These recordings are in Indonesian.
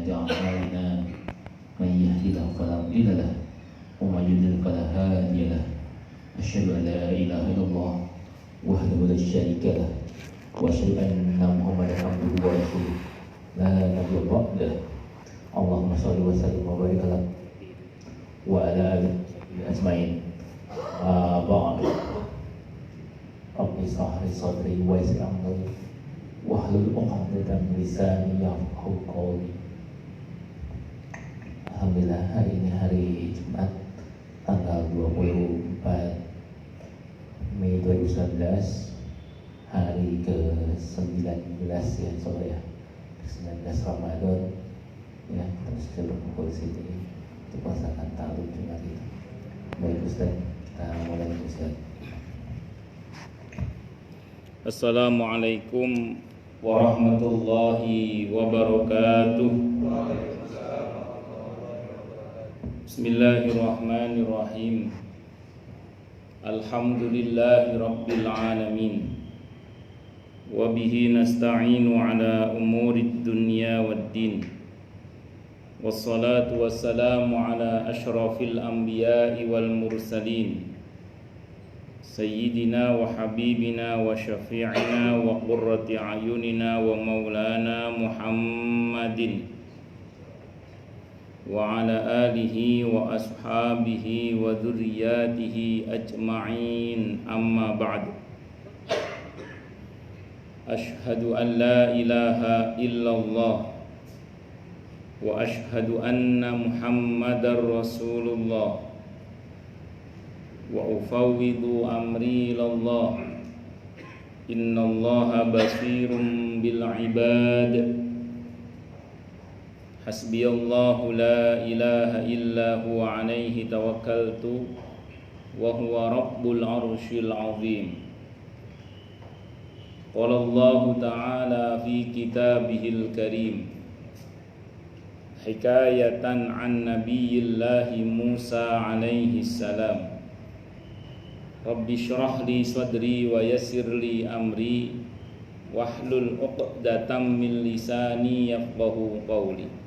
أعمالنا من يهد الله فلا مضل له ومن يضلل فلا هادي له أشهد أن لا إله إلا الله وحده لا شريك له وأشهد أن محمدا عبده ورسوله لا نبي بعده اللهم صل وسلم وبارك على وعلى آله أجمعين بعد رب اشرح لي صدري ويسر أمري واhlul 'uqdatam min lisani yafqahu qawli. Alhamdulillah, hari ini hari Jumat tanggal 24 Mei 2019, hari ke-19 ya insyaallah ya, 19 Ramadan ya. Terus kita berkumpul di sini untuk melaksanakan ta'aruf Jumat itu. Baik Ustaz, kita mulai Ustaz. Assalamualaikum warahmatullahi wabarakatuh. Bismillahirrahmanirrahim. Alhamdulillahi rabbil alamin. Wa bihi nasta'inu ala umurid dunya waddin. Wassalatu wassalamu ala ashrafil anbiya'i wal mursalin, Sayyidina wa habibina wa syafi'ina wa qurrati ayunina wa maulana Muhammadin wa ala alihi wa ashabihi wa dhurriyyatihi ajma'in, amma ba'du. Ashhadu an la ilaha illallah wa ashhadu anna Muhammadar Rasulullah wa ufawwidu amri ilallah. Innallaha basirun bil ibad. Hasbiyallahu la ilaha illa huwa alaihi tawakkaltu wa huwa rabbul arsyil azim. Qala Allah ta'ala fi kitabihil karim hikayatan an nabiyillahi Musa alaihi salam. Rabbi syrah li sadri wa yassir li amri wahlul 'uqdatam min lisani yafqahu qawli.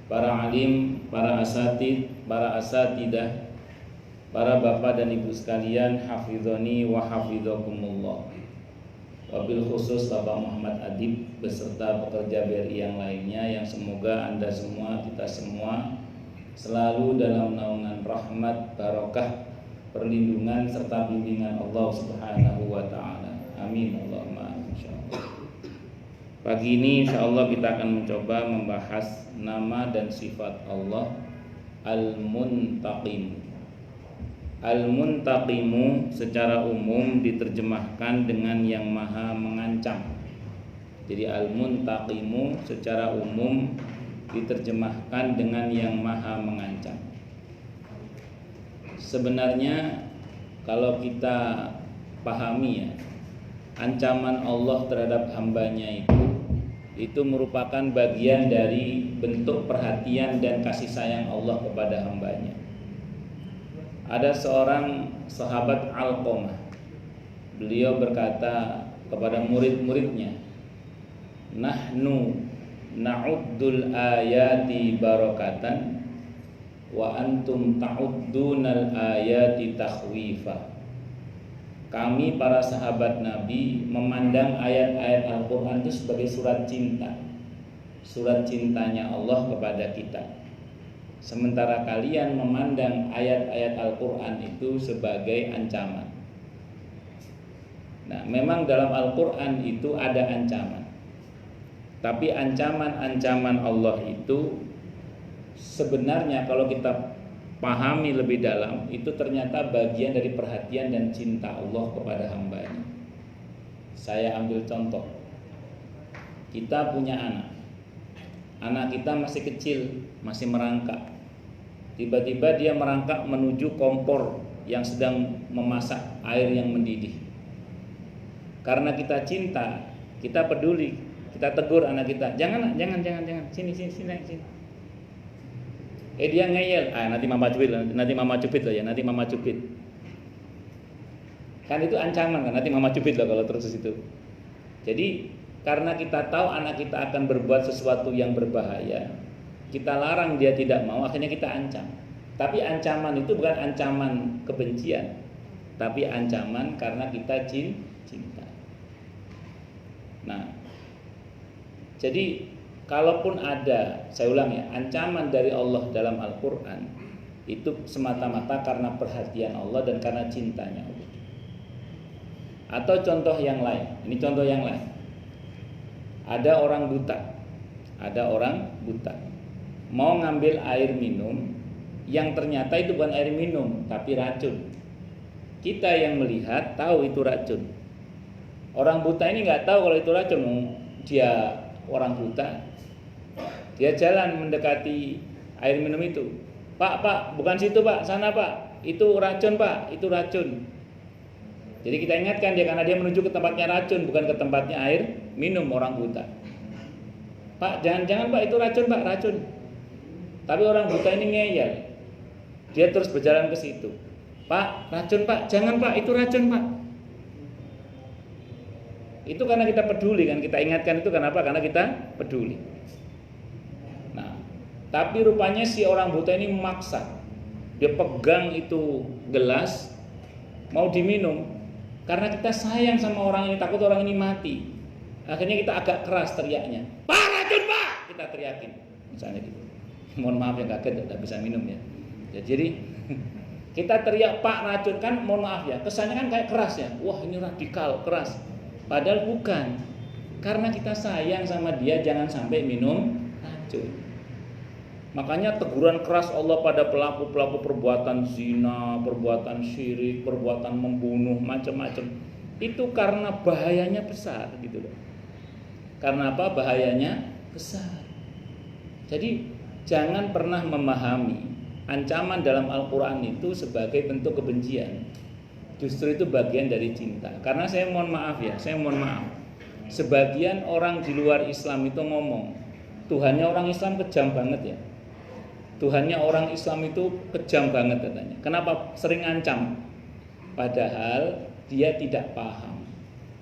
Para alim, para asatid, para asatidah, para bapak dan ibu sekalian, hafizani wa hafizakumullah. Wabil khusus Bapak Muhammad Adib beserta pekerja BRI yang lainnya, yang semoga Anda semua, kita semua selalu dalam naungan rahmat, barokah, perlindungan serta bimbingan Allah Subhanahu wa taala. Amin Allahumma insyaallah. Pagi ini insyaallah kita akan mencoba membahas nama dan sifat Allah Al-Muntaqim. Al-Muntaqimu secara umum diterjemahkan dengan yang maha mengancam. Jadi Al-Muntaqimu secara umum diterjemahkan dengan yang maha mengancam. Sebenarnya kalau kita pahami ya, ancaman Allah terhadap hambanya itu merupakan bagian dari bentuk perhatian dan kasih sayang Allah kepada hambanya. Ada seorang sahabat Alqamah, beliau berkata kepada murid-muridnya, nahnu na'uddul ayati barakatan wa antum ta'uddunal ayati takhwifa. Kami para sahabat Nabi memandang ayat-ayat Al-Quran itu sebagai surat cinta, surat cintanya Allah kepada kita. Sementara kalian memandang ayat-ayat Al-Quran itu sebagai ancaman. Nah, memang dalam Al-Quran itu ada ancaman, tapi ancaman-ancaman Allah itu sebenarnya kalau kita pahami lebih dalam, itu ternyata bagian dari perhatian dan cinta Allah kepada hambanya. Saya ambil contoh, kita punya anak kita masih kecil, masih merangkak. Tiba-tiba dia merangkak menuju kompor yang sedang memasak air yang mendidih. Karena kita cinta, kita peduli, kita tegur anak kita, jangan, sini. Dia ngeyel, nanti mama cubit loh ya, nanti mama cubit. Kan itu ancaman kan, nanti mama cubit loh kalau terus itu. Jadi karena kita tahu anak kita akan berbuat sesuatu yang berbahaya, kita larang dia tidak mau, akhirnya kita ancam. Tapi ancaman itu bukan ancaman kebencian, tapi ancaman karena kita cinta. Nah, jadi kalaupun ada, saya ulang ya, ancaman dari Allah dalam Al-Quran, itu semata-mata karena perhatian Allah dan karena cintanya Allah. Atau contoh yang lain, ini contoh yang lain. Ada orang buta mau ngambil air minum yang ternyata itu bukan air minum tapi racun. Kita yang melihat tahu itu racun. Orang buta ini nggak tahu kalau itu racun. Dia orang buta, dia jalan mendekati air minum itu. Pak, bukan situ Pak, sana Pak, itu racun Pak, itu racun. Jadi kita ingatkan dia karena dia menuju ke tempatnya racun, bukan ke tempatnya air minum orang buta. Pak, jangan Pak, itu racun Pak, racun. Tapi orang buta ini ngeyel. Dia terus berjalan ke situ. Pak, racun Pak, jangan Pak, itu racun Pak. Itu karena kita peduli kan, kita ingatkan itu kenapa? Karena kita peduli. Nah, tapi rupanya si orang buta ini memaksa. Dia pegang itu gelas mau diminum. Karena kita sayang sama orang ini, takut orang ini mati. Akhirnya kita agak keras teriaknya. Pak, racun Pak! Kita teriakin. Misalnya gitu. Mohon maaf ya kaget tidak bisa minum ya. Jadi kita teriak Pak racun kan, mohon maaf ya. Kesannya kan kayak keras ya. Wah ini radikal, keras. Padahal bukan. Karena kita sayang sama dia, jangan sampai minum racun. Makanya teguran keras Allah pada pelaku-pelaku perbuatan zina, perbuatan syirik, perbuatan membunuh, macam-macam. Itu karena bahayanya besar gitu loh. Karena apa? Bahayanya besar. Jadi jangan pernah memahami ancaman dalam Al-Quran itu sebagai bentuk kebencian. Justru itu bagian dari cinta. Karena saya mohon maaf. Sebagian orang di luar Islam itu ngomong, Tuhannya orang Islam kejam banget ya. Tuhannya orang Islam itu kejam banget katanya. Kenapa sering ancam? Padahal dia tidak paham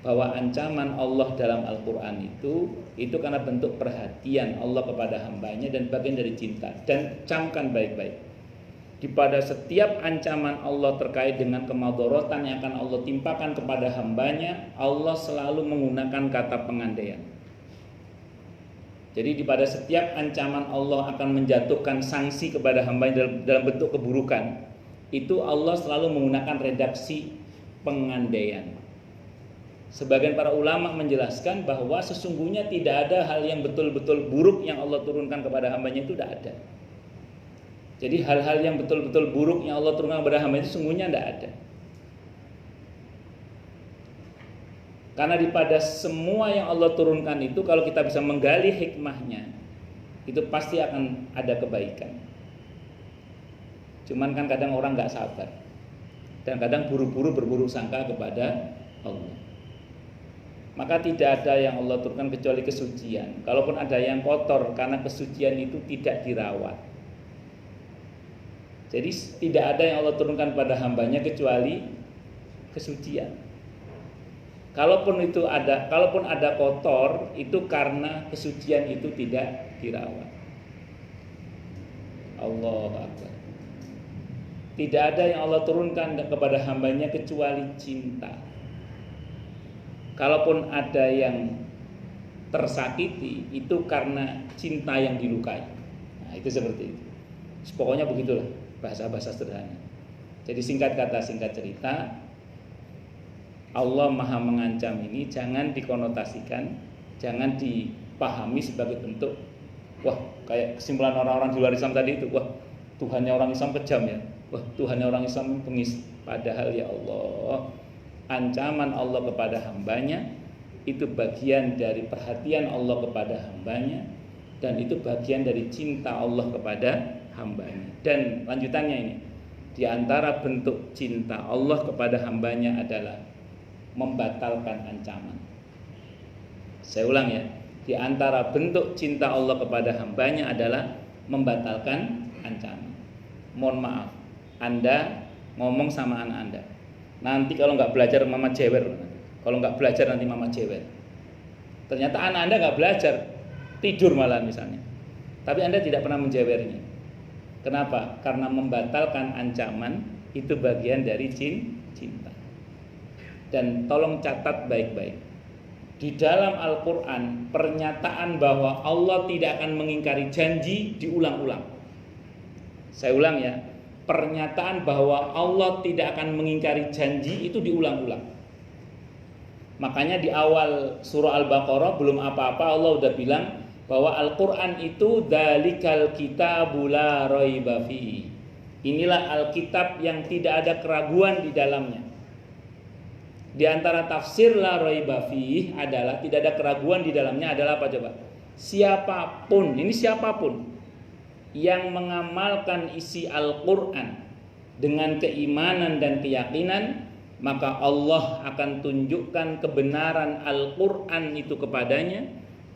bahwa ancaman Allah dalam Al-Quran itu karena bentuk perhatian Allah kepada hambanya dan bagian dari cinta. Dan camkan baik-baik. Pada setiap ancaman Allah terkait dengan kemadharatan yang akan Allah timpakan kepada hambanya, Allah selalu menggunakan kata pengandaian. Jadi pada setiap ancaman Allah akan menjatuhkan sanksi kepada hambanya dalam bentuk keburukan, itu Allah selalu menggunakan redaksi pengandaian. Sebagian para ulama menjelaskan bahwa sesungguhnya tidak ada hal yang betul-betul buruk yang Allah turunkan kepada hambanya, itu tidak ada. Jadi hal-hal yang betul-betul buruk yang Allah turunkan kepada hambanya itu sesungguhnya tidak ada. Karena pada semua yang Allah turunkan itu, kalau kita bisa menggali hikmahnya, itu pasti akan ada kebaikan. Cuman kan kadang orang gak sabar, dan kadang buru-buru berburuk sangka kepada Allah. Maka tidak ada yang Allah turunkan kecuali kesucian. Kalaupun ada yang kotor, karena kesucian itu tidak dirawat. Jadi tidak ada yang Allah turunkan pada hambanya kecuali kesucian. Kalaupun ada kotor, itu karena kesucian itu tidak dirawat. Allahu Akbar. Tidak ada yang Allah turunkan kepada hambanya kecuali cinta. Kalaupun ada yang tersakiti, itu karena cinta yang dilukai. Nah, itu seperti itu. Pokoknya begitulah bahasa-bahasa sederhana. Jadi singkat kata, singkat cerita, Allah maha mengancam ini jangan dikonotasikan, jangan dipahami sebagai bentuk, wah kayak kesimpulan orang-orang di luar Islam tadi itu, wah Tuhannya orang Islam kejam ya, wah Tuhannya orang Islam pengis. Padahal ya Allah, ancaman Allah kepada hambanya itu bagian dari perhatian Allah kepada hambanya, dan itu bagian dari cinta Allah kepada hambanya. Dan lanjutannya ini, di antara bentuk cinta Allah kepada hambanya adalah membatalkan ancaman. Saya ulang ya, di antara bentuk cinta Allah kepada hambanya adalah membatalkan ancaman. Mohon maaf, Anda ngomong sama anak Anda, nanti kalau nggak belajar mama jewer, kalau nggak belajar nanti mama jewer. Ternyata anak Anda nggak belajar, tidur malah misalnya. Tapi Anda tidak pernah menjewernya. Kenapa? Karena membatalkan ancaman itu bagian dari cinta. Dan tolong catat baik-baik. Di dalam Al-Quran, pernyataan bahwa Allah tidak akan mengingkari janji diulang-ulang. Saya ulang ya, pernyataan bahwa Allah tidak akan mengingkari janji itu diulang-ulang. Makanya di awal surah Al-Baqarah belum apa-apa Allah udah bilang bahwa Al-Quran itu dzalikal kitabul la raiba fihi. Inilah Alkitab yang tidak ada keraguan di dalamnya. Di antara tafsir la raiba fihi adalah tidak ada keraguan di dalamnya adalah apa coba? Siapapun, ini siapapun yang mengamalkan isi Al-Quran dengan keimanan dan keyakinan, maka Allah akan tunjukkan kebenaran Al-Quran itu kepadanya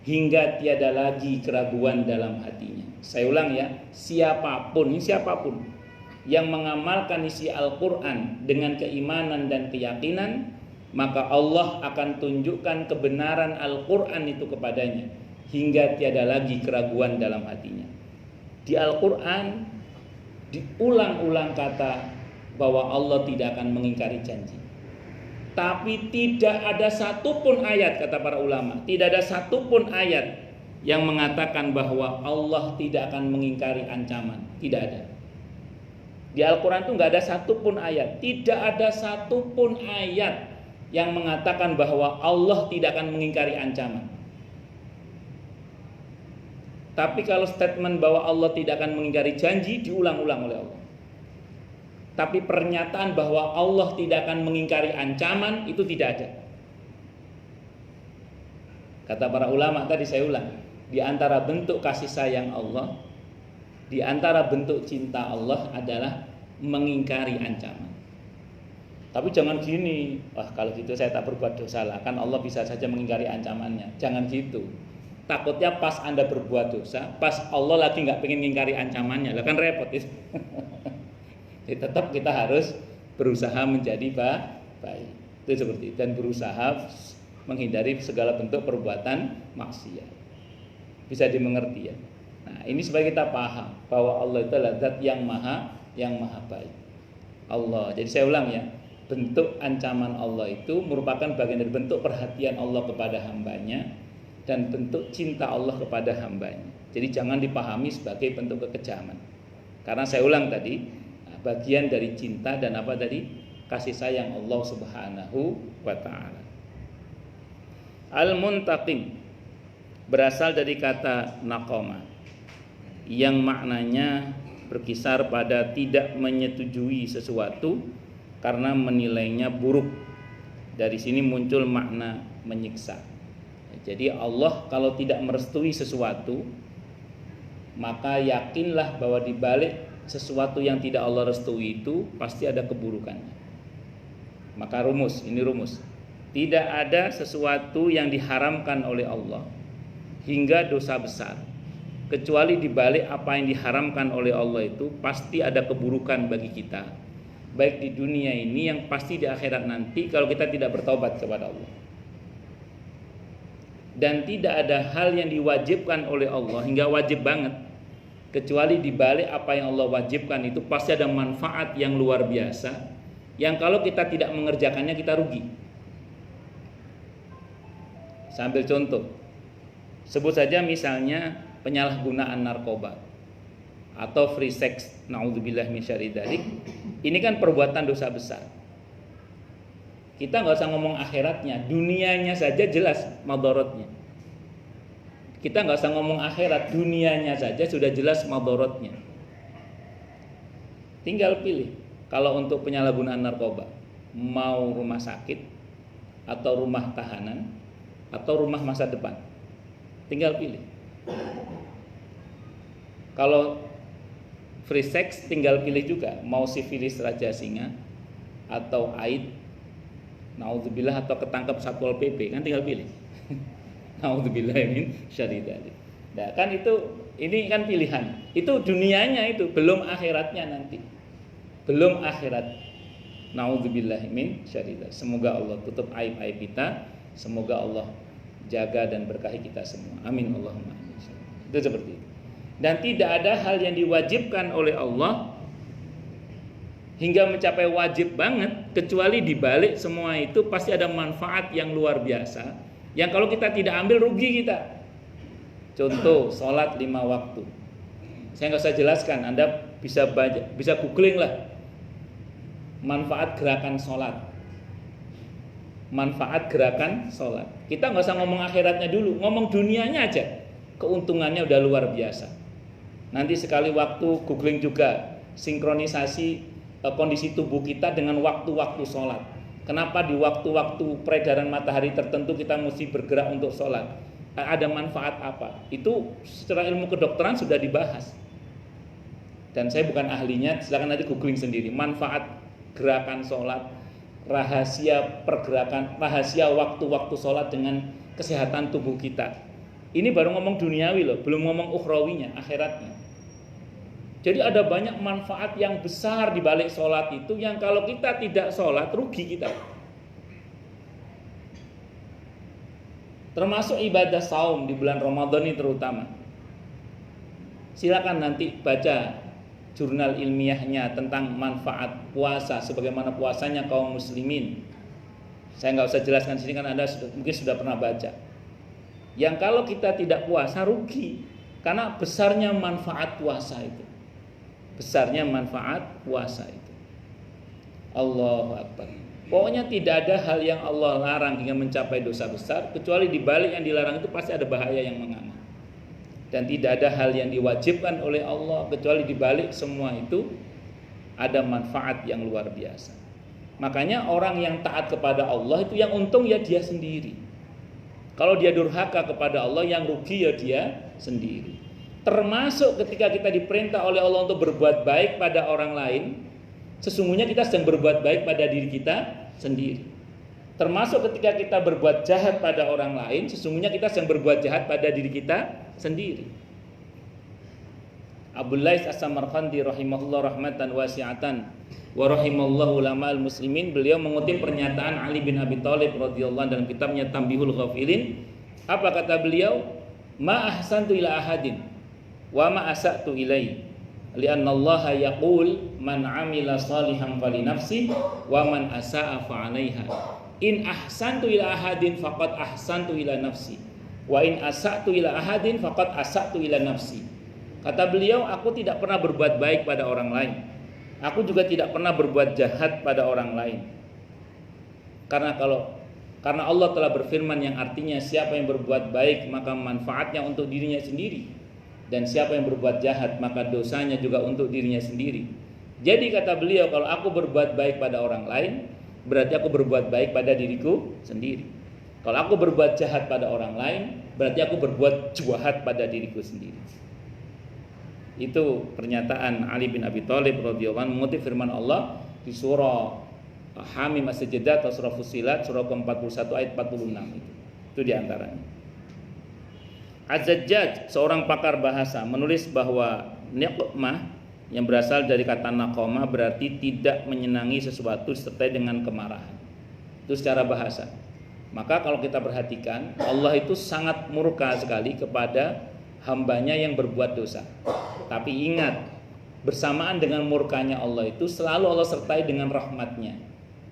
hingga tiada lagi keraguan dalam hatinya. Saya ulang ya, siapapun, ini siapapun yang mengamalkan isi Al-Quran dengan keimanan dan keyakinan, maka Allah akan tunjukkan kebenaran Al-Quran itu kepadanya hingga tiada lagi keraguan dalam hatinya. Di Al-Quran diulang-ulang kata bahwa Allah tidak akan mengingkari janji. Tapi tidak ada satupun ayat, kata para ulama, tidak ada satupun ayat yang mengatakan bahwa Allah tidak akan mengingkari ancaman. Tidak ada. Di Al-Quran itu nggak ada satupun ayat, tidak ada satupun ayat yang mengatakan bahwa Allah tidak akan mengingkari ancaman. Tapi kalau statement bahwa Allah tidak akan mengingkari janji diulang-ulang oleh Allah. Tapi pernyataan bahwa Allah tidak akan mengingkari ancaman itu tidak ada. Kata para ulama tadi saya ulang, di antara bentuk kasih sayang Allah, di antara bentuk cinta Allah adalah mengingkari ancaman. Tapi jangan gini, wah kalau gitu saya tak berbuat dosa lah, kan Allah bisa saja mengingkari ancamannya. Jangan gitu. Takutnya pas Anda berbuat dosa, pas Allah lagi nggak pengen mengingkari ancamannya, lah kan repot itu. Jadi tetap kita harus berusaha menjadi baik. Itu seperti itu. Dan berusaha menghindari segala bentuk perbuatan maksiat. Bisa dimengerti ya. Nah, ini supaya kita paham bahwa Allah itu adalah zat yang maha baik. Allah. Jadi saya ulang ya, bentuk ancaman Allah itu merupakan bagian dari bentuk perhatian Allah kepada hambanya dan bentuk cinta Allah kepada hambanya. Jadi jangan dipahami sebagai bentuk kekejaman. Karena saya ulang tadi, bagian dari cinta dan apa tadi? Kasih sayang Allah Subhanahu wa ta'ala. Al-Muntaqim berasal dari kata naqama yang maknanya berkisar pada tidak menyetujui sesuatu karena menilainya buruk. Dari sini muncul makna menyiksa. Jadi Allah kalau tidak merestui sesuatu, maka yakinlah bahwa di balik sesuatu yang tidak Allah restui itu pasti ada keburukannya. Maka ini rumus. Tidak ada sesuatu yang diharamkan oleh Allah hingga dosa besar, kecuali di balik apa yang diharamkan oleh Allah itu pasti ada keburukan bagi kita, baik di dunia ini yang pasti di akhirat nanti kalau kita tidak bertobat kepada Allah. Dan tidak ada hal yang diwajibkan oleh Allah hingga wajib banget, kecuali di balik apa yang Allah wajibkan itu pasti ada manfaat yang luar biasa, yang kalau kita tidak mengerjakannya kita rugi. Sambil contoh, sebut saja misalnya penyalahgunaan narkoba atau free sex, naudzubillah min syarri dzalik. Ini kan perbuatan dosa besar. Kita nggak usah ngomong akhiratnya, dunianya saja jelas madorotnya. Kita nggak usah ngomong akhirat, dunianya saja sudah jelas madorotnya. Tinggal pilih. Kalau untuk penyalahgunaan narkoba, mau rumah sakit atau rumah tahanan atau rumah masa depan, tinggal pilih. Kalau free sex, tinggal pilih juga, mau sifilis raja singa atau AIDS, naudzubillah, atau ketangkep Satpol PP, kan tinggal pilih. Naudzubillah min syarri dzalik. Nah, kan ini kan pilihan. Itu dunianya itu, belum akhiratnya nanti. Belum akhirat. Naudzubillah min syarri dzalik. Semoga Allah tutup aib-aib kita. Semoga Allah jaga dan berkahi kita semua. Amin Allahumma amin. Itu seperti itu. Dan tidak ada hal yang diwajibkan oleh Allah hingga mencapai wajib banget, kecuali dibalik semua itu pasti ada manfaat yang luar biasa, yang kalau kita tidak ambil rugi kita. Contoh, sholat 5 waktu. Saya nggak usah jelaskan, Anda bisa googling lah manfaat gerakan sholat. Manfaat gerakan sholat. Kita nggak usah ngomong akhiratnya dulu, ngomong dunianya aja. Keuntungannya udah luar biasa. Nanti sekali waktu googling juga sinkronisasi kondisi tubuh kita dengan waktu-waktu sholat. Kenapa di waktu-waktu peredaran matahari tertentu kita mesti bergerak untuk sholat? Ada manfaat apa? Itu secara ilmu kedokteran sudah dibahas. Dan saya bukan ahlinya, silakan nanti googling sendiri. Manfaat gerakan sholat, rahasia pergerakan, rahasia waktu-waktu sholat dengan kesehatan tubuh kita. Ini baru ngomong duniawi loh, belum ngomong ukhrawinya, akhiratnya. Jadi ada banyak manfaat yang besar di balik sholat itu, yang kalau kita tidak sholat rugi kita. Termasuk ibadah saum di bulan Ramadan ini terutama. Silakan nanti baca jurnal ilmiahnya tentang manfaat puasa, sebagaimana puasanya kaum muslimin. Saya nggak usah jelaskan di sini kan Anda mungkin sudah pernah baca. Yang kalau kita tidak puasa rugi, karena besarnya manfaat puasa itu. Besarnya manfaat puasa itu. Allahu Akbar. Pokoknya tidak ada hal yang Allah larang hingga mencapai dosa besar, kecuali di balik yang dilarang itu pasti ada bahaya yang menganga. Dan tidak ada hal yang diwajibkan oleh Allah, kecuali di balik semua itu ada manfaat yang luar biasa. Makanya orang yang taat kepada Allah itu yang untung ya dia sendiri. Kalau dia durhaka kepada Allah, yang rugi ya dia sendiri. Termasuk ketika kita diperintah oleh Allah untuk berbuat baik pada orang lain, sesungguhnya kita sedang berbuat baik pada diri kita sendiri. Termasuk ketika kita berbuat jahat pada orang lain, sesungguhnya kita sedang berbuat jahat pada diri kita sendiri. Abul Lais As-Samarqandi rahimahullah rahmatan wasi'atan wa rahimallahu ulamal muslimin, beliau mengutip pernyataan Ali bin Abi Thalib radhiyallahu anhu dalam kitabnya Tambihul Ghafilin. Apa kata beliau? Ma ahsantu ila ahadin wa ma asa'tu ilaihi, li'anna Allah yaqul man 'amila salihan fali nafsi wa man asa'a fa 'alaiha. In ahsantu ila ahadin faqad ahsantu ila nafsi wa in asa'tu ila ahadin faqad asa'tu ila nafsi. Kata beliau, aku tidak pernah berbuat baik pada orang lain, aku juga tidak pernah berbuat jahat pada orang lain. Karena Allah telah berfirman yang artinya siapa yang berbuat baik maka manfaatnya untuk dirinya sendiri, dan siapa yang berbuat jahat maka dosanya juga untuk dirinya sendiri. Jadi kata beliau, kalau aku berbuat baik pada orang lain, berarti aku berbuat baik pada diriku sendiri. Kalau aku berbuat jahat pada orang lain, berarti aku berbuat jahat pada diriku sendiri. Itu pernyataan Ali bin Abi Thalib radhiyallahu anhu mengutip firman Allah di surah Hamim As-Sajdah atau surah Fussilat surah ke-41 ayat 46 itu. Itu di antaranya. Az-Zajjaj, seorang pakar bahasa, menulis bahwa niqmah yang berasal dari kata naqamah berarti tidak menyenangi sesuatu disertai dengan kemarahan. Itu secara bahasa. Maka kalau kita perhatikan, Allah itu sangat murka sekali kepada hambanya yang berbuat dosa. Tapi ingat, bersamaan dengan murkanya Allah itu selalu Allah sertai dengan rahmatnya,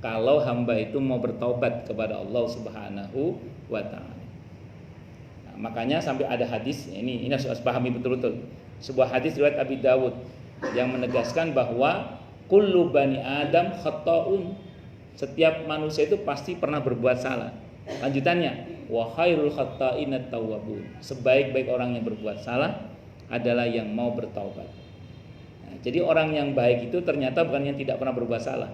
kalau hamba itu mau bertaubat kepada Allah Subhanahu wa ta'ala. Nah, makanya sampai ada hadis, ini harus pahami betul-betul. Sebuah hadis riwayat Abi Dawud yang menegaskan bahwa kullu bani Adam khata'un, setiap manusia itu pasti pernah berbuat salah. Lanjutannya, wa khairul khata'inat tawwabun, sebaik-baik orang yang berbuat salah adalah yang mau bertaubat. Nah, jadi orang yang baik itu ternyata bukan yang tidak pernah berbuat salah,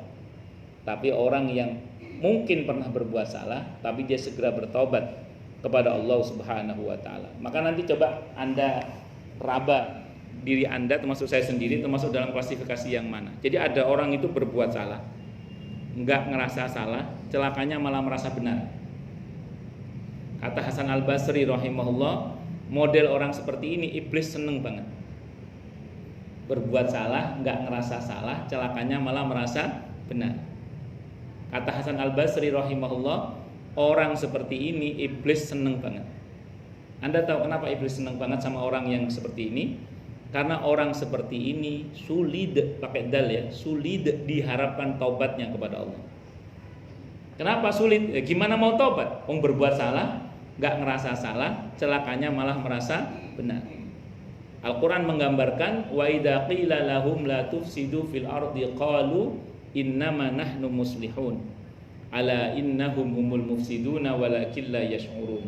tapi orang yang mungkin pernah berbuat salah tapi dia segera bertaubat kepada Allah Subhanahu wa ta'ala. Maka nanti coba Anda raba diri Anda, termasuk saya sendiri, termasuk dalam klasifikasi yang mana. Jadi ada orang itu berbuat salah, enggak ngerasa salah, celakanya malah merasa benar. Kata Hasan Al-Basri rahimahullah, model orang seperti ini iblis seneng banget. Berbuat salah, enggak ngerasa salah, celakanya malah merasa benar. Kata Hasan Al-Basri rahimahullah, orang seperti ini iblis seneng banget. Anda tahu kenapa iblis seneng banget sama orang yang seperti ini? Karena orang seperti ini sulit, pakai dal ya, sulit diharapkan taubatnya kepada Allah. Kenapa sulit? Gimana mau taubat? Berbuat salah, nggak ngerasa salah, celakanya malah merasa benar. Al-Quran menggambarkan wa idza qila lahum la tufsidu fil ardi qalu innama nahnu muslihun ala innahum humul mufsiduna walakin la yash'urun.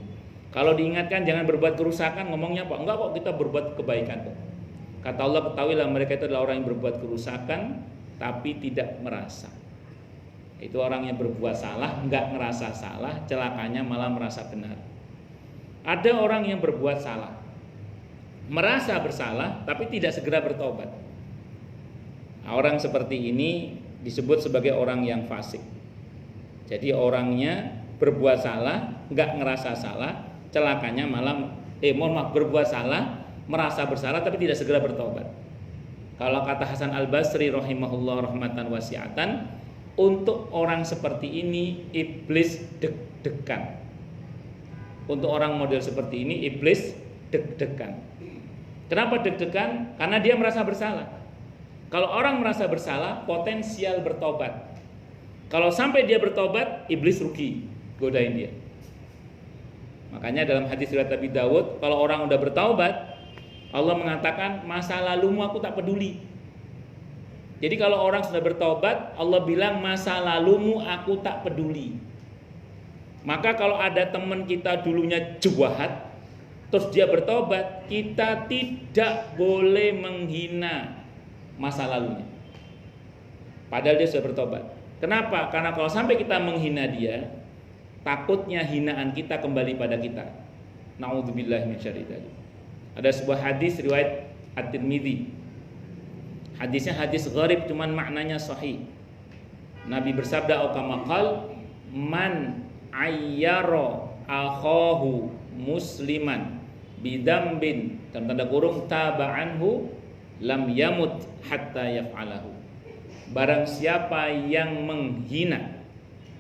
Kalau diingatkan jangan berbuat kerusakan, ngomongnya apa? Enggak kok, kita berbuat kebaikan kok. Kata Allah, ketahuilah mereka itu adalah orang yang berbuat kerusakan tapi tidak merasa. Itu orang yang berbuat salah, enggak ngerasa salah, celakanya malah merasa benar. Ada orang yang berbuat salah, merasa bersalah tapi tidak segera bertobat. Nah, orang seperti ini disebut sebagai orang yang fasik. Jadi orangnya berbuat salah, enggak ngerasa salah, celakanya malah berbuat salah, merasa bersalah tapi tidak segera bertobat. Kalau kata Hasan Al-Basri rahimahullah rahmatan wasi'atan, untuk orang seperti ini iblis deg-degan. Untuk orang model seperti ini iblis deg-degan. Kenapa deg-degan? Karena dia merasa bersalah. Kalau orang merasa bersalah, potensial bertobat. Kalau sampai dia bertobat, iblis rugi, godain dia. Makanya dalam hadis riwayat Abi Dawud, kalau orang udah bertaubat, Allah mengatakan masa lalumu aku tak peduli. Jadi kalau orang sudah bertobat, Allah bilang masa lalumu aku tak peduli. Maka kalau ada teman kita dulunya jahat, terus dia bertobat, kita tidak boleh menghina masa lalunya. Padahal dia sudah bertobat. Kenapa? Karena kalau sampai kita menghina dia, takutnya hinaan kita kembali pada kita. Na'udzubillahi min syarri dzalik. Ada sebuah hadis riwayat At-Tirmidzi. Hadisnya hadis gharib, cuman maknanya sahih. Nabi bersabda auqamaqal man ayyara akhahu musliman bidambin dalam tanda kurung taba'anhu lam yamut hatta yaf'alahu. Barang siapa yang menghina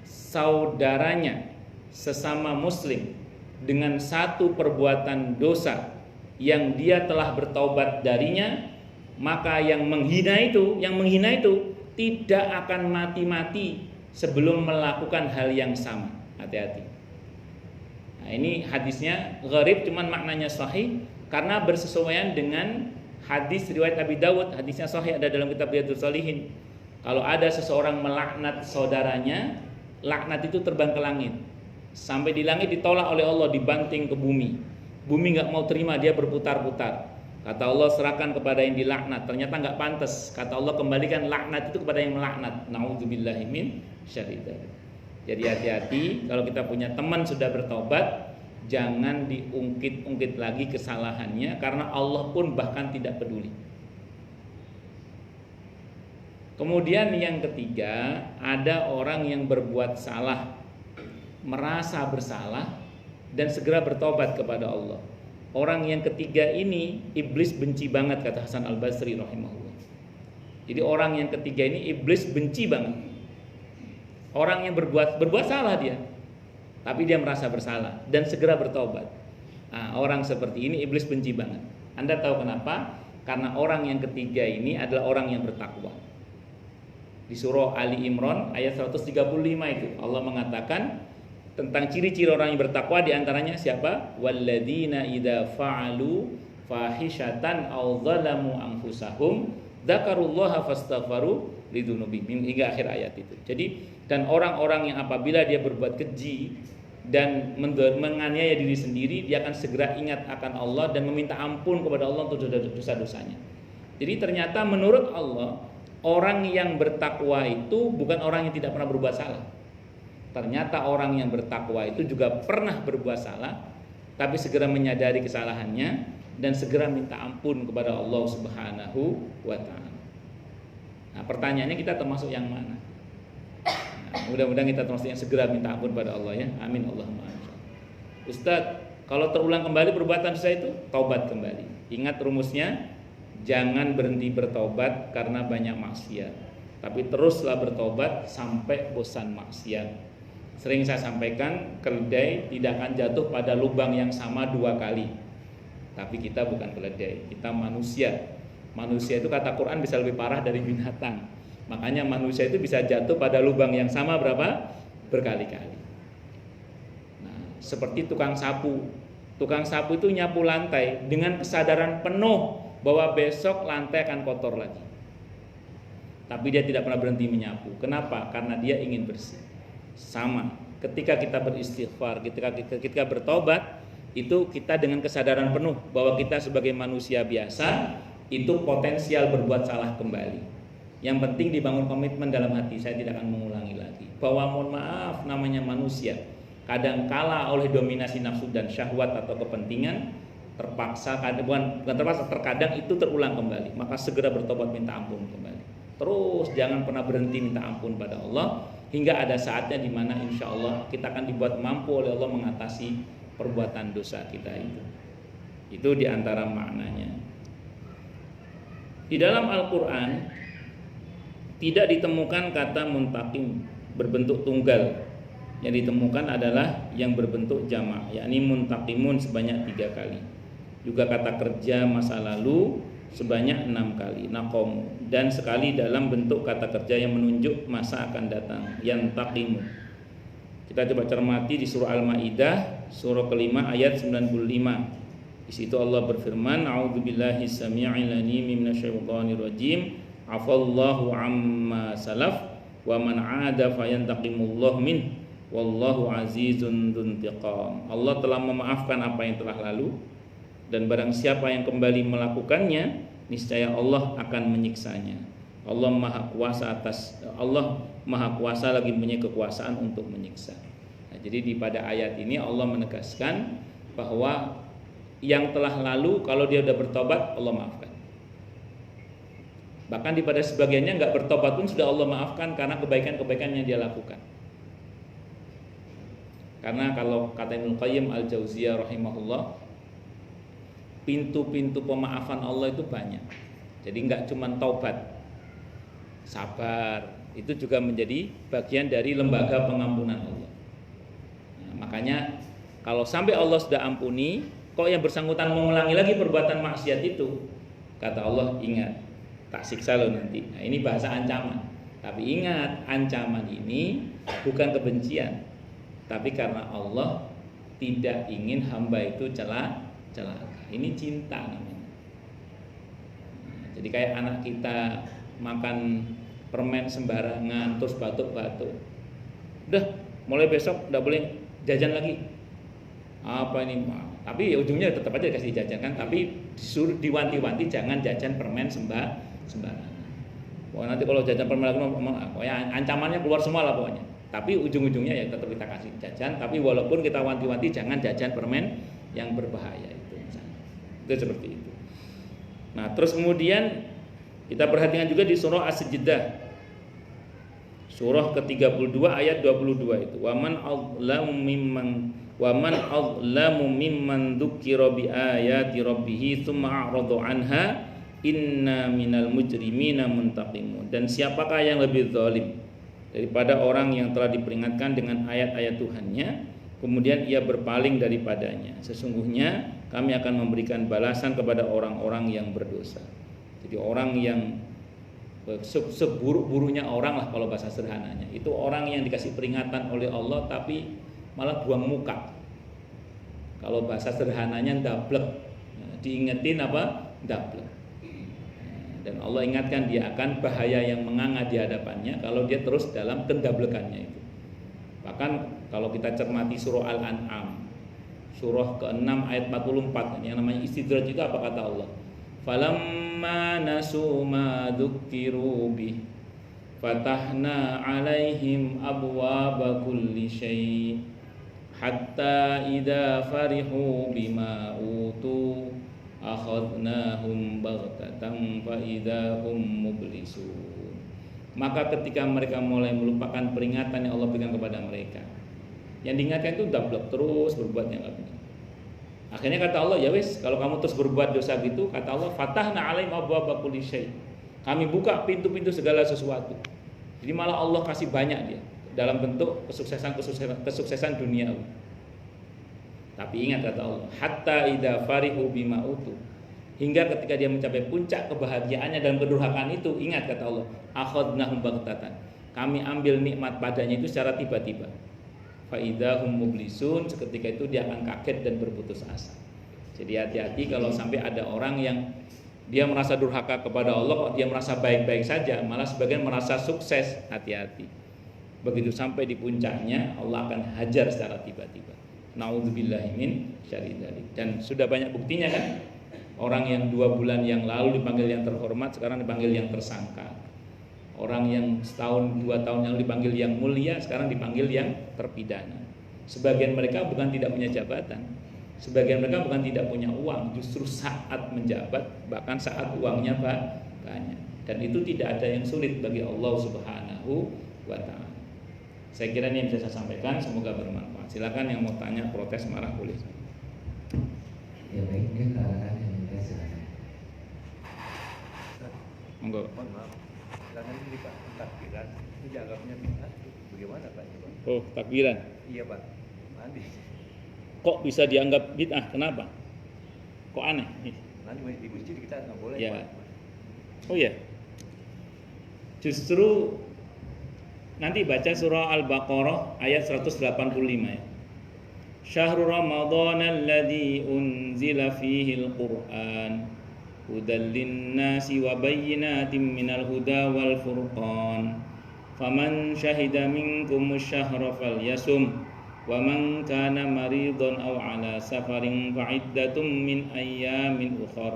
saudaranya sesama muslim dengan satu perbuatan dosa yang dia telah bertaubat darinya, maka yang menghina itu tidak akan mati-mati sebelum melakukan hal yang sama. Hati-hati. Nah, ini hadisnya gharib cuman maknanya sahih karena bersesuaian dengan hadis riwayat Abi Dawud. Hadisnya sahih, ada dalam kitab Riyadhus Shalihin. Kalau ada seseorang melaknat saudaranya, laknat itu terbang ke langit. Sampai di langit ditolak oleh Allah, dibanting ke bumi. Bumi nggak mau terima, dia berputar-putar. Kata Allah, serahkan kepada yang dilaknat. Ternyata nggak pantas. Kata Allah, kembalikan laknat itu kepada yang melaknat. Na'udzubillahi min syarri dzalik. Jadi hati-hati kalau kita punya teman sudah bertobat, jangan diungkit-ungkit lagi kesalahannya, karena Allah pun bahkan tidak peduli. Kemudian yang ketiga, ada orang yang berbuat salah, merasa bersalah dan segera bertobat kepada Allah. Orang yang ketiga ini iblis benci banget, kata Hasan Al-Basri rahimahullah. Jadi orang yang ketiga ini iblis benci banget. Orang yang berbuat salah dia, tapi dia merasa bersalah dan segera bertobat. Nah, orang seperti ini iblis benci banget. Anda tahu kenapa? Karena orang yang ketiga ini adalah orang yang bertakwa. Di surah Ali Imran ayat 135 itu Allah mengatakan tentang ciri-ciri orang yang bertakwa, di antaranya siapa? Walladzina idza fa'alu fahishatan aw zalamu anfusahum dzakarullaha fastaghfaru lidzunubihim, hingga akhir ayat itu. Jadi, dan orang-orang yang apabila dia berbuat keji dan menganiaya diri sendiri, dia akan segera ingat akan Allah dan meminta ampun kepada Allah untuk dosa-dosanya. Jadi ternyata menurut Allah, orang yang bertakwa itu bukan orang yang tidak pernah berbuat salah. Ternyata orang yang bertakwa itu juga pernah berbuat salah, tapi segera menyadari kesalahannya dan segera minta ampun kepada Allah Subhanahu wa ta'ala. Nah, pertanyaannya kita termasuk yang mana? Nah, mudah-mudahan kita termasuk yang segera minta ampun pada Allah ya. Amin Allahumma amin. Ustadz, kalau terulang kembali perbuatan saya itu, taubat kembali. Ingat rumusnya, jangan berhenti bertobat karena banyak maksiat, tapi teruslah bertobat sampai bosan maksiat, Sering saya sampaikan, keledai tidak akan jatuh pada lubang yang sama 2 kali. Tapi kita bukan keledai, kita manusia. Manusia itu kata Quran bisa lebih parah dari binatang. Makanya manusia itu bisa jatuh pada lubang yang sama berapa? Berkali-kali. Nah, seperti tukang sapu. Tukang sapu itu nyapu lantai dengan kesadaran penuh bahwa besok lantai akan kotor lagi. Tapi dia tidak pernah berhenti menyapu. Kenapa? Karena dia ingin bersih. Sama, ketika kita beristighfar, ketika bertobat, itu kita dengan kesadaran penuh bahwa kita sebagai manusia biasa itu potensial berbuat salah kembali. Yang penting dibangun komitmen dalam hati, saya tidak akan mengulangi lagi. Bahwa mohon maaf, namanya manusia, kadang kala oleh dominasi nafsu dan syahwat atau kepentingan terpaksa, bukan terpaksa, terkadang itu terulang kembali. Maka segera bertobat, minta ampun kembali. Terus jangan pernah berhenti minta ampun pada Allah, hingga ada saatnya di mana insya Allah kita akan dibuat mampu oleh Allah mengatasi perbuatan dosa kita itu. Itu diantara maknanya. Di dalam Al-Quran tidak ditemukan kata muntaqim berbentuk tunggal. Yang ditemukan adalah yang berbentuk jamak, yakni muntaqimun sebanyak 3 kali. Juga kata kerja masa lalu sebanyak 6 kali, naqom, dan sekali dalam bentuk kata kerja yang menunjuk masa akan datang, yantaqimu. Kita coba cermati di surah Al-Maidah surah kelima ayat 95. Di situ Allah berfirman, a'udzubillahi samii'il 'aliim minasyaitonir rajim, afallahu amma salaf wa man 'ada fayantaqimullahu min wallahu azizun dzuntiqam. Allah telah memaafkan apa yang telah lalu, dan barang siapa yang kembali melakukannya, niscaya Allah akan menyiksanya. Allah Maha Kuasa lagi punya kekuasaan untuk menyiksa. Nah, jadi pada ayat ini Allah menegaskan bahwa yang telah lalu kalau dia sudah bertobat Allah maafkan. Bahkan pada sebagiannya nggak bertobat pun sudah Allah maafkan karena kebaikan-kebaikan yang dia lakukan. Karena kalau kata Ibnu Qayyim Al-Jauziyah rahimahullah, pintu-pintu pemaafan Allah itu banyak. Jadi nggak cuma taubat, sabar itu juga menjadi bagian dari lembaga pengampunan Allah. Nah, makanya kalau sampai Allah sudah ampuni, kok yang bersangkutan mengulangi lagi perbuatan maksiat itu, kata Allah, ingat, tak siksa lo nanti. Nah, ini bahasa ancaman. Tapi ingat, ancaman ini bukan kebencian, tapi karena Allah tidak ingin hamba itu celaka. Ini cinta namanya. Jadi kayak anak kita makan permen sembarangan terus batuk-batuk, udah mulai besok udah boleh jajan lagi. Apa ini? Tapi ya ujungnya tetap aja dikasih jajan kan. Tapi disuruh diwanti-wanti jangan jajan permen sembarangan. Wah, nanti kalau jajan permen lagi, pokoknya ancamannya keluar semua lah pokoknya. Tapi ujung-ujungnya ya tetap kita kasih jajan. Tapi walaupun kita wanti-wanti jangan jajan permen yang berbahaya itu. Itu seperti itu. Nah, terus kemudian kita perhatikan juga di surah As-Sajdah, surah ke-32 ayat 22 itu. Waman azlamu mimman dzukira bi ayati rabbih tsumma a'rada anha inna minal mujrimina muntaqimun. Dan siapakah yang lebih zalim daripada orang yang telah diperingatkan dengan ayat-ayat Tuhannya kemudian ia berpaling daripadanya. Sesungguhnya kami akan memberikan balasan kepada orang-orang yang berdosa. Jadi orang yang seburuk-buruknya orang lah kalau bahasa sederhananya, itu orang yang dikasih peringatan oleh Allah tapi malah buang muka. Kalau bahasa sederhananya dablek, diingetin apa? Dablek. Dan Allah ingatkan dia akan bahaya yang menganga di hadapannya kalau dia terus dalam kendablekannya itu. Bahkan kalau kita cermati surah Al-An'am surah ke-6 ayat 44 yang namanya istidraj itu apa kata Allah? Falamma nasu ma dzukkiru bih fatahna 'alaihim abwaaba kulli syai' hatta idza farihu bima utu akhadnahum baghtatan fa idza hum mublisun. Maka ketika mereka mulai melupakan peringatan yang Allah berikan kepada mereka, yang diingatkan itu dablek terus berbuat yang enggak benar. Akhirnya kata Allah, ya wis, kalau kamu terus berbuat dosa gitu, kata Allah, fatahna 'alaihim abwaaba kulli syai'. Kami buka pintu-pintu segala sesuatu. Jadi malah Allah kasih banyak dia. dalam bentuk kesuksesan dunia. Tapi ingat kata Allah, hatta idza farihu bima utu, hingga ketika dia mencapai puncak kebahagiaannya dalam kedurhakaan itu, ingat kata Allah, akhadnahum baghtatan, kami ambil nikmat padanya itu secara tiba-tiba. Fa idzahum mublisun, seketika itu dia akan kaget dan berputus asa. Jadi hati-hati kalau sampai ada orang yang dia merasa durhaka kepada Allah, kok dia merasa baik-baik saja, malah sebagian merasa sukses. Hati-hati. Begitu sampai di puncaknya, Allah akan hajar secara tiba-tiba. Nauzubillahi min syarri dzalik. Dan sudah banyak buktinya kan? Orang yang 2 bulan yang lalu dipanggil yang terhormat, sekarang dipanggil yang tersangka. Orang yang setahun 2 tahun yang dipanggil yang mulia, sekarang dipanggil yang terpidana. Sebagian mereka bukan tidak punya jabatan, sebagian mereka bukan tidak punya uang, justru saat menjabat, bahkan saat uangnya banyak. Dan itu tidak ada yang sulit bagi Allah Subhanahu wa ta'ala. Saya kira ini yang bisa saya sampaikan, semoga bermanfaat. Silakan yang mau tanya, protes, marah, boleh. Ya baik, dia kalangan yang minta silakan. Monggo. Mohon maaf, silakan ini Pak, takbiran itu dianggapnya bid'ah, bagaimana Pak? Oh, takbiran. Iya Pak, nanti Kok bisa dianggap bid'ah? Kenapa? Kok aneh? di masjid kita nggak boleh Ya. Pak. Oh ya. Justru nanti baca surah Al-Baqarah ayat 185 ya. Syahrul Ramadan alladzi unzila fihi al-Qur'an hudal lin-nasi wa bayyinatin minal huda wal furqan. Faman syahida minkum asy-syahra falyasum wa man kana maridan aw ala safarin fa'iddatun min ayyamin ukhra.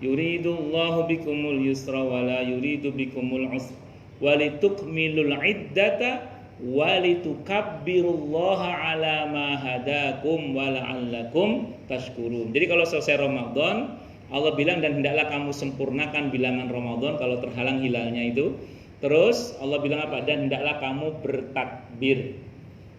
Yuridullahu bikumul yusra wa la yuridu bikumul usra walitukmilul iddata walitukabbirullaha ala ma hadakum wa la'allakum tashkurun. Jadi kalau selesai Ramadan, Allah bilang dan hendaklah kamu sempurnakan bilangan Ramadan kalau terhalang hilalnya itu. Terus Allah bilang apa? Dan hendaklah kamu bertakbir.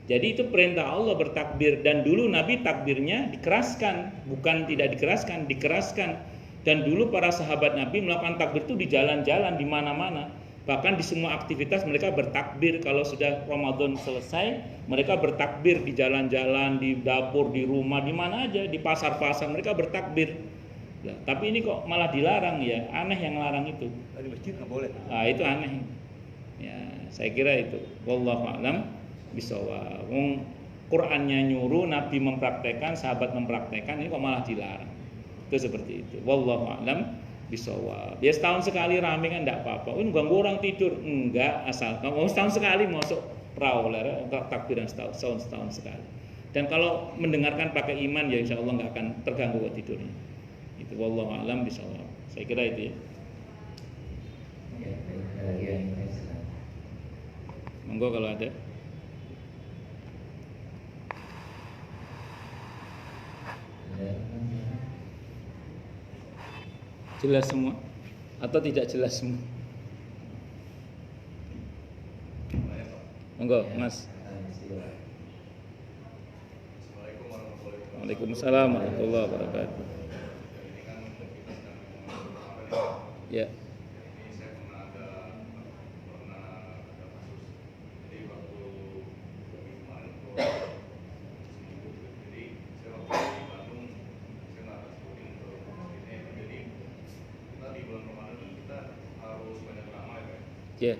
Jadi itu perintah Allah bertakbir, dan dulu Nabi takbirnya dikeraskan, bukan tidak dikeraskan, dikeraskan. Dan dulu para sahabat Nabi melakukan takbir itu di jalan-jalan, di mana-mana. Bahkan di semua aktivitas mereka bertakbir. Kalau sudah Ramadan selesai, mereka bertakbir di jalan-jalan, di dapur, di rumah, di mana aja, di pasar-pasar mereka bertakbir. Nah, tapi ini kok malah dilarang ya? Aneh yang larang itu. Di masjid nggak boleh. Nah, itu aneh. Ya, saya kira itu. Wallahu a'lam bishawab. Qur'annya nyuruh, Nabi mempraktekkan, sahabat mempraktekkan, ini kok malah dilarang. Itu seperti itu. Wallahu a'lam bishawab. Ya setahun sekali rame kan enggak apa-apa. Ini ganggu orang tidur. Enggak, asal kamu setahun sekali masuk rawler takbiran setahun sekali. Dan kalau mendengarkan pakai iman ya insya Allah enggak akan terganggu tidurnya. Itu wallahu a'lam bishawab. Saya kira itu ya. Ya baik, ada lagi yang minta silakan. Monggo kalau ada. Jelas semua atau tidak jelas semua? Monggo, Mas. Waalaikumsalam warahmatullahi wabarakatuh. Ya. Ya.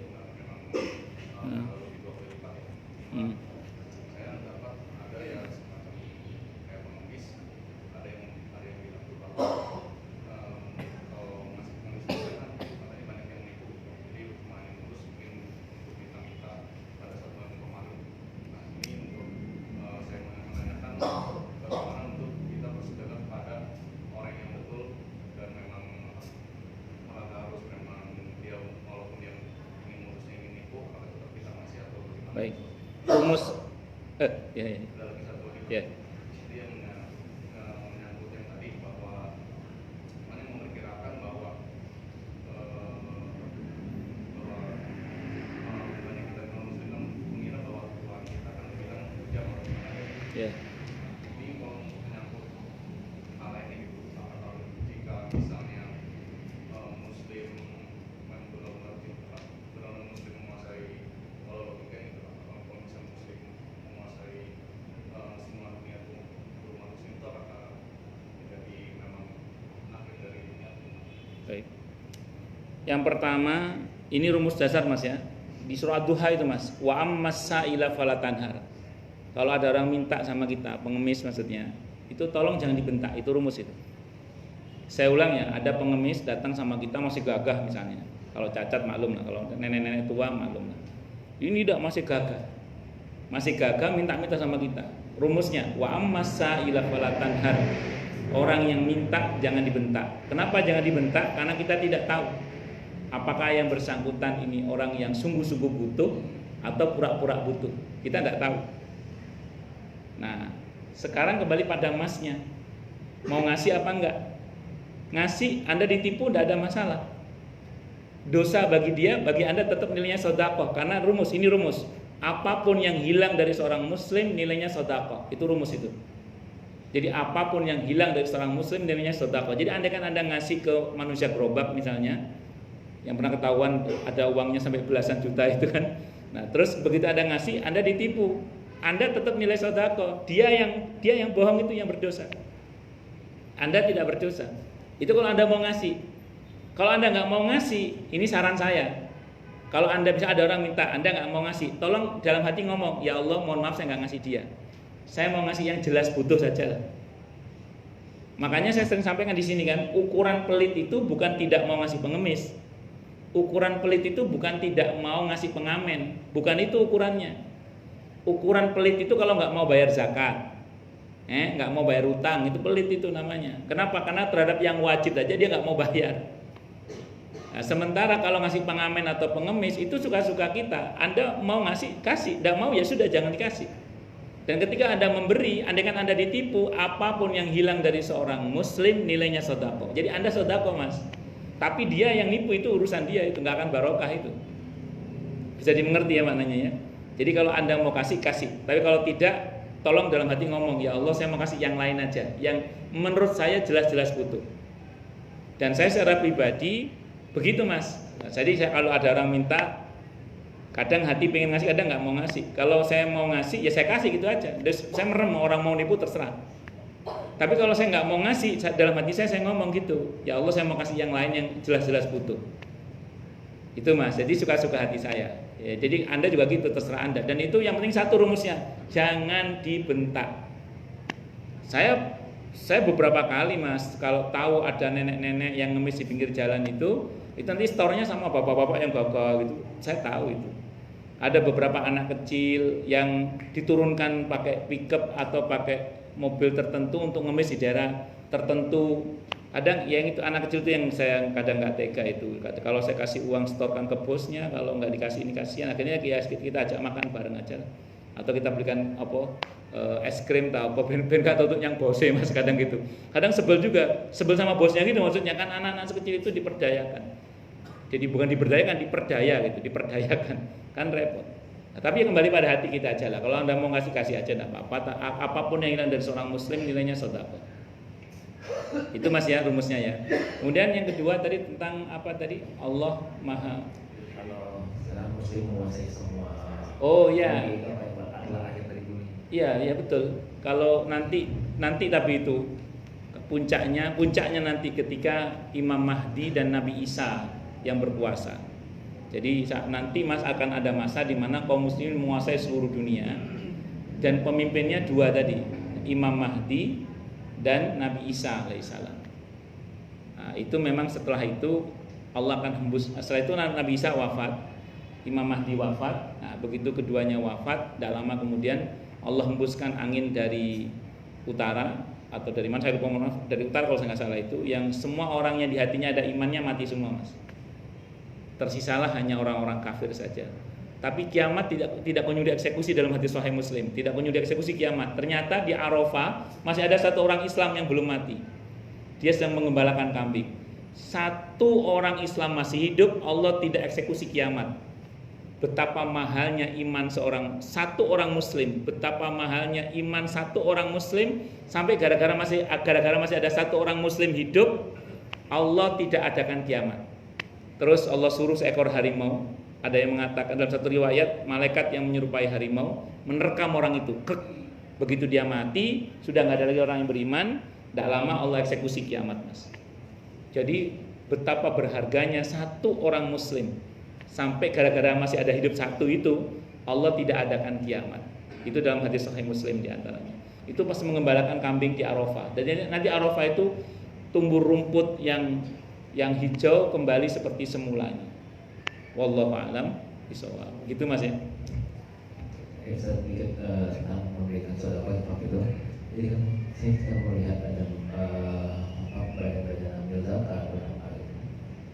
Baik. Rumus ya. Ya. Ya. Yang pertama, ini rumus dasar Mas ya. Di surah Ad-Duha itu Mas, wa ammas sa'ila fala tanhar. Kalau ada orang minta sama kita, pengemis maksudnya, itu tolong jangan dibentak, itu rumus itu. Saya ulang ya, ada pengemis datang sama kita masih gagah misalnya. Kalau cacat maklum lah, kalau nenek-nenek tua maklum lah. Ini tidak masih gagah. Masih gagah minta-minta sama kita. Rumusnya wa ammas sa'ila fala tanhar. Orang yang minta jangan dibentak. Kenapa jangan dibentak? Karena kita tidak tahu apakah yang bersangkutan ini orang yang sungguh-sungguh butuh atau pura-pura butuh. Kita tidak tahu. Nah, sekarang kembali pada Masnya. Mau ngasih apa enggak? Ngasih, Anda ditipu tidak ada masalah. Dosa bagi dia, bagi Anda tetap nilainya sedekah. Karena rumus, ini rumus. Apapun yang hilang dari seorang muslim nilainya sedekah. Itu rumus itu. Jadi apapun yang hilang dari seorang muslim nilainya sedekah. Jadi andai kan Anda ngasih ke manusia gerobak misalnya, yang pernah ketahuan ada uangnya sampai belasan juta itu kan. Nah, terus begitu Anda ngasih, Anda ditipu. Anda tetap nilai sedekah. Dia yang bohong itu yang berdosa. Anda tidak berdosa. Itu kalau Anda mau ngasih. Kalau Anda nggak mau ngasih, ini saran saya. Kalau Anda bisa ada orang minta, Anda nggak mau ngasih, tolong dalam hati ngomong, ya Allah, mohon maaf saya nggak ngasih dia. Saya mau ngasih yang jelas butuh saja. Makanya saya sering sampaikan di sini kan, ukuran pelit itu bukan tidak mau ngasih pengemis. Ukuran pelit itu bukan tidak mau ngasih pengamen, bukan itu ukurannya. Ukuran pelit itu kalau nggak mau bayar zakat, nggak mau bayar utang, itu pelit itu namanya. Kenapa? Karena terhadap yang wajib aja dia nggak mau bayar. Nah, sementara kalau ngasih pengamen atau pengemis itu suka-suka kita. Anda mau ngasih, kasih. Tidak mau ya sudah jangan dikasih. Dan ketika Anda memberi, andai kan Anda ditipu, apapun yang hilang dari seorang muslim nilainya sedekah. Jadi Anda sedekah Mas. Tapi dia yang nipu itu urusan dia, itu nggak akan barokah itu. Bisa dimengerti ya maknanya ya. Jadi kalau Anda mau kasih, kasih. Tapi kalau tidak, tolong dalam hati ngomong, ya Allah saya mau kasih yang lain aja, yang menurut saya jelas-jelas butuh. Dan saya secara pribadi begitu Mas. Nah, jadi kalau ada orang minta, kadang hati pengen ngasih, kadang nggak mau ngasih. Kalau saya mau ngasih, ya saya kasih gitu aja. Terus saya merem, orang mau nipu terserah. Tapi kalau saya nggak mau ngasih, dalam hati saya ngomong gitu, ya Allah saya mau kasih yang lain yang jelas-jelas butuh. Itu Mas. Jadi suka-suka hati saya. Ya, jadi Anda juga gitu, terserah Anda. Dan itu yang penting satu rumusnya, jangan dibentak. Saya beberapa kali Mas, kalau tahu ada nenek-nenek yang ngemis di pinggir jalan itu nanti store-nya sama bapak-bapak yang gagah gitu. Saya tahu itu. Ada beberapa anak kecil yang diturunkan pakai pickup atau pakai mobil tertentu untuk ngemis di daerah tertentu. Kadang yang itu anak kecil itu yang saya kadang nggak tega itu. Kalau saya kasih uang setorkan ke bosnya, kalau nggak dikasih ini kasihan. Akhirnya kita ajak makan bareng aja. Atau kita belikan es krim atau ben gak tutup yang bosnya Mas, kadang gitu. Kadang sebel juga, sebel sama bosnya gitu, maksudnya kan anak-anak sekecil itu diperdayakan. Jadi bukan diberdayakan, diperdaya gitu, diperdayakan. Kan repot. Nah, tapi kembali pada hati kita aja lah. Kalau Anda mau kasih aja enggak apa-apa. Apapun yang hilang dari seorang muslim nilainya sedekah. Itu Mas ya rumusnya ya. Kemudian yang kedua tadi tentang apa tadi? Allah Maha. Kalau seorang muslim menguasai semua. Oh ya. Iya, iya betul. Kalau nanti tapi itu puncaknya nanti ketika Imam Mahdi dan Nabi Isa yang berkuasa. Jadi nanti Mas akan ada masa di mana kaum muslimin menguasai seluruh dunia dan pemimpinnya dua tadi, Imam Mahdi dan Nabi Isa alaihissalam. Nah, itu memang setelah itu Allah akan hembus. Setelah itu Nabi Isa wafat, Imam Mahdi wafat. Nah, begitu keduanya wafat, tidak lama kemudian Allah hembuskan angin dari utara atau dari mana saya lupa, dari utara kalau saya nggak salah itu, yang semua orang yang di hatinya ada imannya mati semua Mas. Tersisalah hanya orang-orang kafir saja. Tapi kiamat tidak kunjung dieksekusi dalam hadis Sahih Muslim, tidak kunjung dieksekusi kiamat. Ternyata di Arafah masih ada satu orang Islam yang belum mati. Dia sedang mengembalakan kambing. Satu orang Islam masih hidup, Allah tidak eksekusi kiamat. Betapa mahalnya iman satu orang muslim, betapa mahalnya iman satu orang muslim, sampai gara-gara masih ada satu orang muslim hidup, Allah tidak adakan kiamat. Terus Allah suruh seekor harimau. Ada yang mengatakan dalam satu riwayat, malaikat yang menyerupai harimau menerkam orang itu. Begitu dia mati, sudah nggak ada lagi orang yang beriman. Tidak lama Allah eksekusi kiamat Mas. Jadi betapa berharganya satu orang muslim. Sampai gara-gara masih ada hidup satu itu, Allah tidak adakan kiamat. Itu dalam hadis Sahih Muslim diantaranya. Itu pas mengembalakan kambing di Arafah. Dan nanti Arafah itu tumbuh rumput yang hijau kembali seperti semulanya. Wallahu a'lam bishawab. Gitu Mas ya. Saya sedikit tentang memberikan sedekah infak itu. Jadi kan saya melihat ada badan ambil zakat beberapa itu.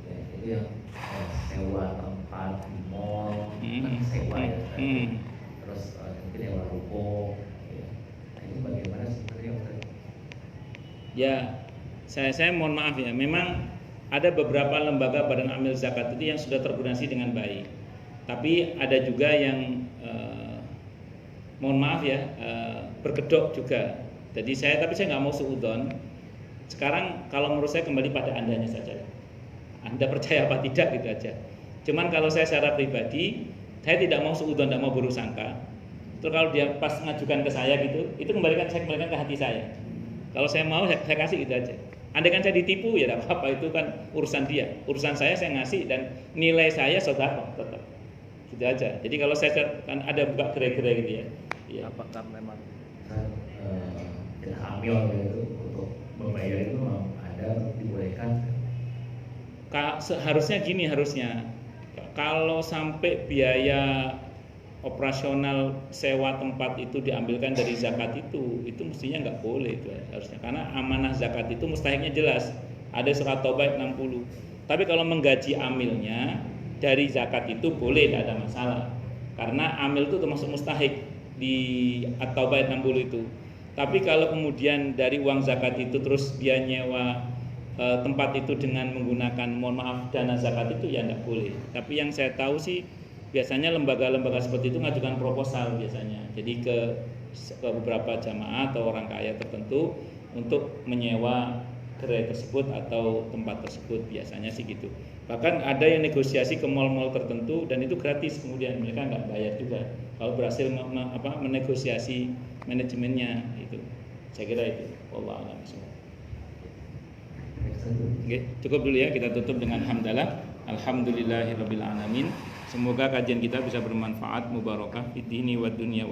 Ya, itu yang sewa tempat di mall, kan sewa ya. Terus mungkin sewa ruko. Ya. Nah, itu bagaimana sebenarnya Ustaz? Ya, saya mohon maaf ya. Memang ada beberapa lembaga badan amil zakat itu yang sudah terkoordinasi dengan baik. Tapi ada juga yang mohon maaf ya, berkedok juga. Jadi tapi saya nggak mau suudzon. Sekarang kalau menurut saya kembali pada andanya saja. Anda percaya apa tidak gitu aja. Cuman kalau saya secara pribadi, saya tidak mau suudzon, tidak mau buruk sangka. Terus kalau dia pas ngajukan ke saya gitu, itu saya kembalikan ke hati saya. Kalau saya mau, saya kasih gitu aja. Andai kan saya ditipu ya tidak apa-apa, itu kan urusan dia. Urusan saya ngasih dan nilai saya sedekah tetap. Gitu aja. Jadi kalau saya kan ada buka gerai-gerai gitu ya. Iya. Apakah memang kita ambil itu untuk membayar itu memang ada dibolehkan? Seharusnya gini kalau sampai biaya operasional sewa tempat itu diambilkan dari zakat itu mestinya nggak boleh itu harusnya, karena amanah zakat itu mustahiknya jelas ada surat Taubah 60. Tapi kalau menggaji amilnya dari zakat itu boleh, tidak ada masalah, karena amil itu termasuk mustahik di At-Taubah 60 itu. Tapi kalau kemudian dari uang zakat itu terus dia nyewa tempat itu dengan menggunakan dana zakat itu ya tidak boleh. Tapi yang saya tahu sih biasanya lembaga-lembaga seperti itu ngajukan proposal biasanya. Jadi ke beberapa jamaah atau orang kaya tertentu untuk menyewa gerai tersebut atau tempat tersebut, biasanya sih gitu. Bahkan ada yang negosiasi ke mal-mal tertentu dan itu gratis, kemudian mereka nggak bayar juga kalau berhasil menegosiasi manajemennya itu. Saya kira itu. Wallahu a'lam. Oke, cukup dulu ya, kita tutup dengan hamdalah. Alhamdulillahirabbil alamin. Semoga kajian kita bisa bermanfaat, mubarakah fid dini wad dunya.